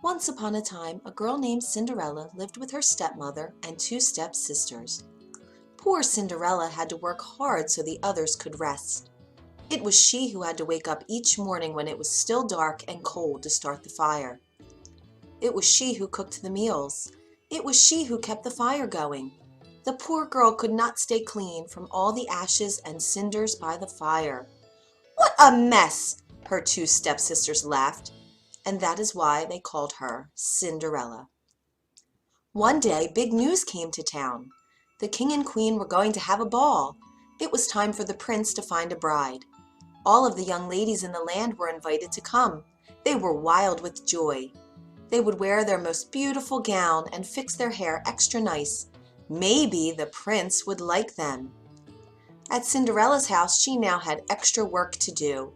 Once upon a time, a girl named Cinderella lived with her stepmother and two stepsisters. Poor Cinderella had to work hard so the others could rest. It was she who had to wake up each morning when it was still dark and cold to start the fire. It was she who cooked the meals. It was she who kept the fire going. The poor girl could not stay clean from all the ashes and cinders by the fire. "What a mess!" her two stepsisters laughed, and that is why they called her Cinderella. One day big news came to town. The king and queen were going to have a ball. It was time for the prince to find a bride. All of the young ladies in the land were invited to come. They were wild with joy. They would wear their most beautiful gown and fix their hair extra nice. Maybe the prince would like them. At Cinderella's house, she now had extra work to do.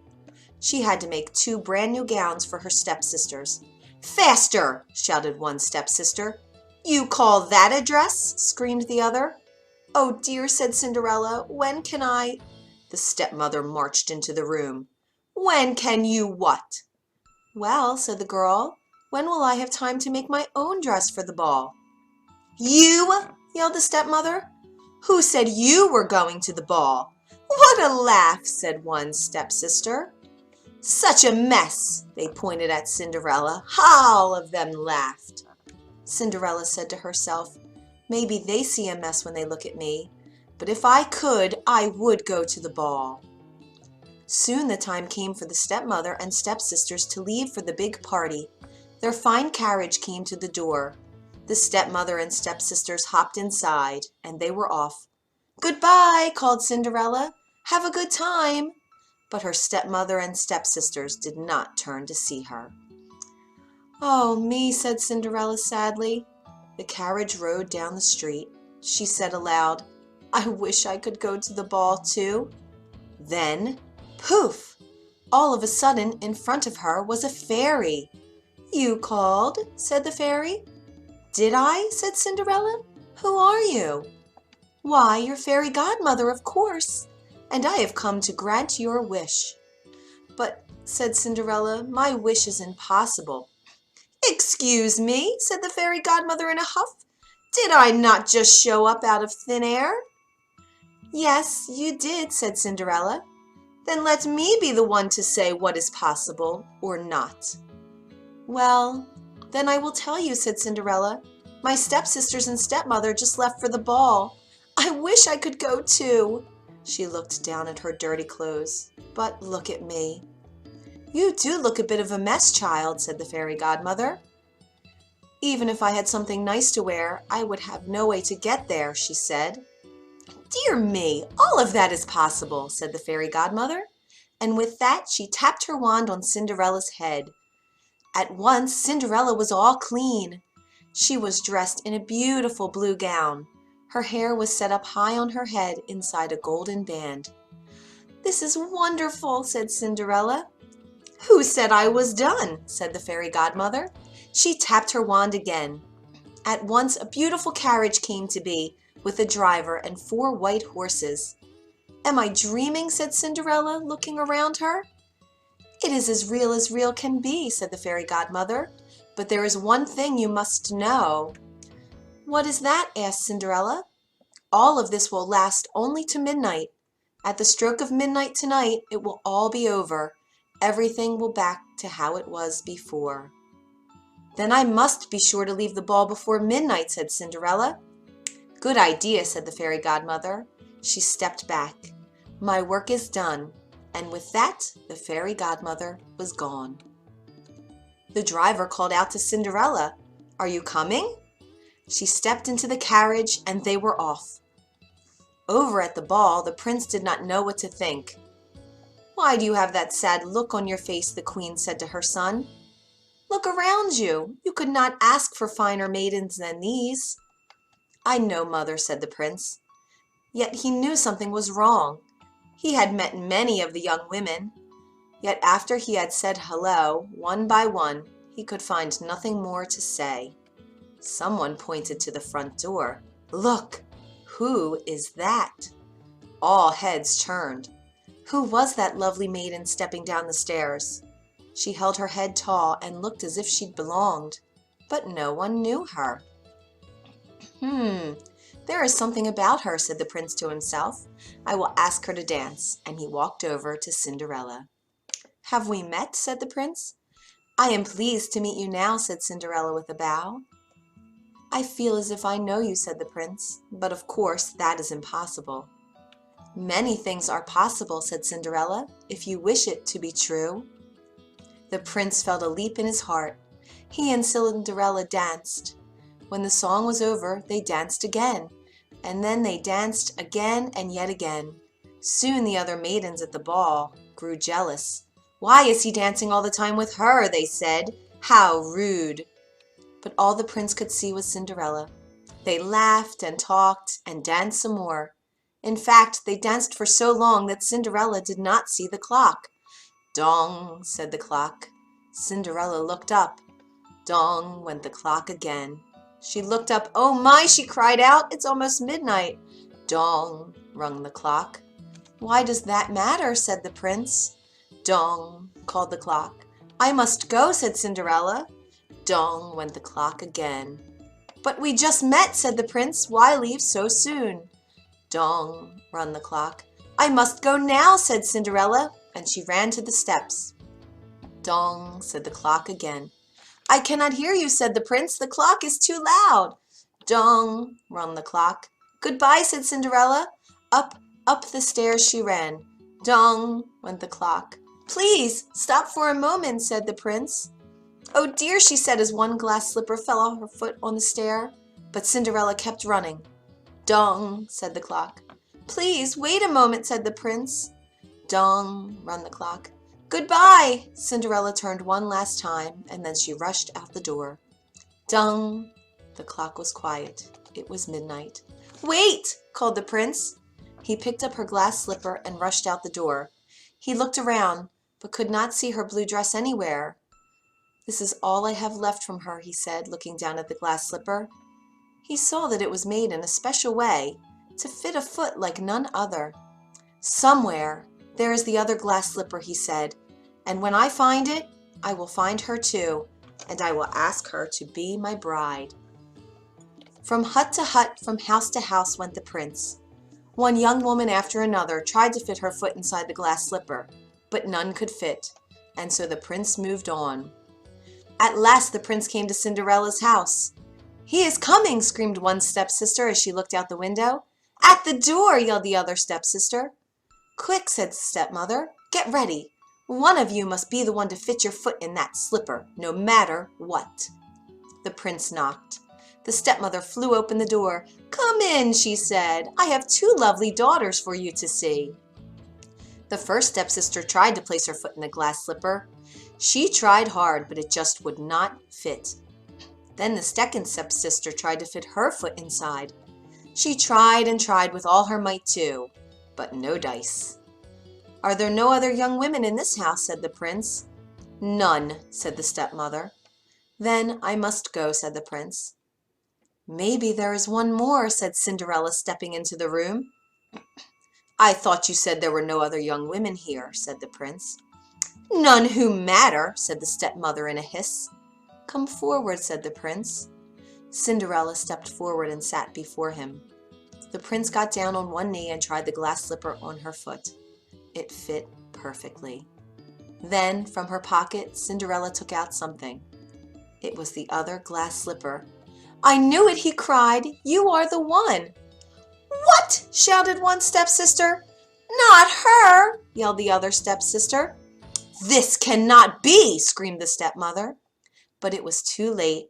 She had to make two brand new gowns for her stepsisters. "Faster!" shouted one stepsister. "You call that a dress?" screamed the other. "Oh dear," said Cinderella, "when can I—" The stepmother marched into the room. "When can you what?" "Well," said the girl, "when will I have time to make my own dress for the ball?" "You!" yelled the stepmother. "Who said you were going to the ball?" "What a laugh!" said one stepsister. "Such a mess!" They pointed at Cinderella. All of them laughed. Cinderella said to herself, "Maybe they see a mess when they look at me, but if I could, I would go to the ball." Soon the time came for the stepmother and stepsisters to leave for the big party. Their fine carriage came to the door. The stepmother and stepsisters hopped inside, and they were off. "Goodbye," called Cinderella. "Have a good time." But her stepmother and stepsisters did not turn to see her. "Oh, me," said Cinderella sadly. The carriage rode down the street. She said aloud, "I wish I could go to the ball too." Then, poof! All of a sudden, in front of her was a fairy. "You called?" said the fairy. "Did I?" said Cinderella. "Who are you?" "Why, your fairy godmother, of course, and I have come to grant your wish." "But," said Cinderella, "my wish is impossible." "Excuse me," said the fairy godmother in a huff. "Did I not just show up out of thin air?" "Yes, you did," said Cinderella. "Then let me be the one to say what is possible or not." "Well, then I will tell you," said Cinderella. "My stepsisters and stepmother just left for the ball. I wish I could go too." She looked down at her dirty clothes. "But look at me." "You do look a bit of a mess, child," said the fairy godmother. "Even if I had something nice to wear, I would have no way to get there," she said. "Dear me, all of that is possible," said the fairy godmother. And with that she tapped her wand on Cinderella's head. At once Cinderella was all clean. She was dressed in a beautiful blue gown. Her hair was set up high on her head inside a golden band. "This is wonderful," said Cinderella. "Who said I was done?" said the fairy godmother. She tapped her wand again. At once a beautiful carriage came to be, with a driver and 4 white horses. "Am I dreaming?" said Cinderella, looking around her. "It is as real can be," said the fairy godmother. "But there is one thing you must know." "What is that?" asked Cinderella. "All of this will last only to midnight. At the stroke of midnight tonight, it will all be over. Everything will back to how it was before." "Then I must be sure to leave the ball before midnight," said Cinderella. "Good idea," said the fairy godmother. She stepped back. "My work is done." And with that, the fairy godmother was gone. The driver called out to Cinderella, "Are you coming?" She stepped into the carriage, and they were off. Over at the ball, the prince did not know what to think. "Why do you have that sad look on your face?" the queen said to her son. "Look around you. You could not ask for finer maidens than these." "I know, mother," said the prince. Yet he knew something was wrong. He had met many of the young women. Yet after he had said hello, one by one, he could find nothing more to say. Someone pointed to the front door. "Look! Who is that?" All heads turned. Who was that lovely maiden stepping down the stairs? She held her head tall and looked as if she belonged, but no one knew her. There is something about her, said the prince to himself. I will ask her to dance, and he walked over to Cinderella. Have we met? Said the prince. I am pleased to meet you now, said Cinderella with a bow. I feel as if I know you, said the prince, but of course that is impossible. Many things are possible, said Cinderella, if you wish it to be true. The prince felt a leap in his heart. He and Cinderella danced. When the song was over, they danced again, and then they danced again and yet again. Soon the other maidens at the ball grew jealous. Why is he dancing all the time with her? They said. How rude! But all the prince could see was Cinderella. They laughed and talked and danced some more. In fact, they danced for so long that Cinderella did not see the clock. Dong, said the clock. Cinderella looked up. Dong went the clock again. She looked up. Oh my, she cried out. It's almost midnight. Dong, rung the clock. Why does that matter? Said the prince. Dong, called the clock. I must go, said Cinderella. Dong went the clock again. But we just met, said the prince. Why leave so soon? Dong, rung the clock. I must go now, said Cinderella, and she ran to the steps. Dong, said the clock again. I cannot hear you, said the prince. The clock is too loud. Dong, rung the clock. Goodbye, said Cinderella. Up the stairs she ran. Dong, went the clock. Please, stop for a moment, said the prince. Oh dear, she said as one glass slipper fell off her foot on the stair. But Cinderella kept running. Dong, said the clock. Please, wait a moment, said the prince. Dong, rung the clock. Goodbye! Cinderella turned one last time, and then she rushed out the door. Dong! The clock was quiet. It was midnight. Wait! Called the prince. He picked up her glass slipper and rushed out the door. He looked around, but could not see her blue dress anywhere. This is all I have left from her, he said, looking down at the glass slipper. He saw that it was made in a special way, to fit a foot like none other. Somewhere there is the other glass slipper, he said, and when I find it, I will find her too, and I will ask her to be my bride. From hut to hut, from house to house went the prince. One young woman after another tried to fit her foot inside the glass slipper, but none could fit, and so the prince moved on. At last the prince came to Cinderella's house. He is coming, screamed one stepsister as she looked out the window. At the door, yelled the other stepsister. Quick, said the stepmother, get ready. One of you must be the one to fit your foot in that slipper, no matter what. The prince knocked. The stepmother flew open the door. Come in, she said. I have 2 lovely daughters for you to see. The first stepsister tried to place her foot in the glass slipper. She tried hard, but it just would not fit. Then the second stepsister tried to fit her foot inside. She tried and tried with all her might too, but no dice. Are there no other young women in this house? Said the prince. None, said the stepmother. Then I must go, said the prince. Maybe there is one more, said Cinderella, stepping into the room. I thought you said there were no other young women here, said the prince. None who matter, said the stepmother in a hiss. Come forward, said the prince. Cinderella stepped forward and sat before him. The prince got down on one knee and tried the glass slipper on her foot. It fit perfectly. Then, from her pocket, Cinderella took out something. It was the other glass slipper. I knew it, he cried. You are the one. What? Shouted one stepsister. Not her, yelled the other stepsister. This cannot be, screamed the stepmother. But it was too late.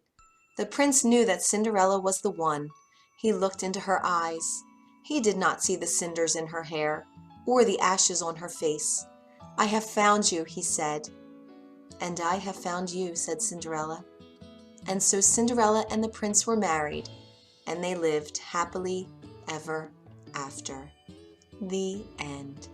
The prince knew that Cinderella was the one. He looked into her eyes. He did not see the cinders in her hair or the ashes on her face. I have found you, he said. And I have found you, said Cinderella. And so Cinderella and the prince were married, and they lived happily ever after. The end.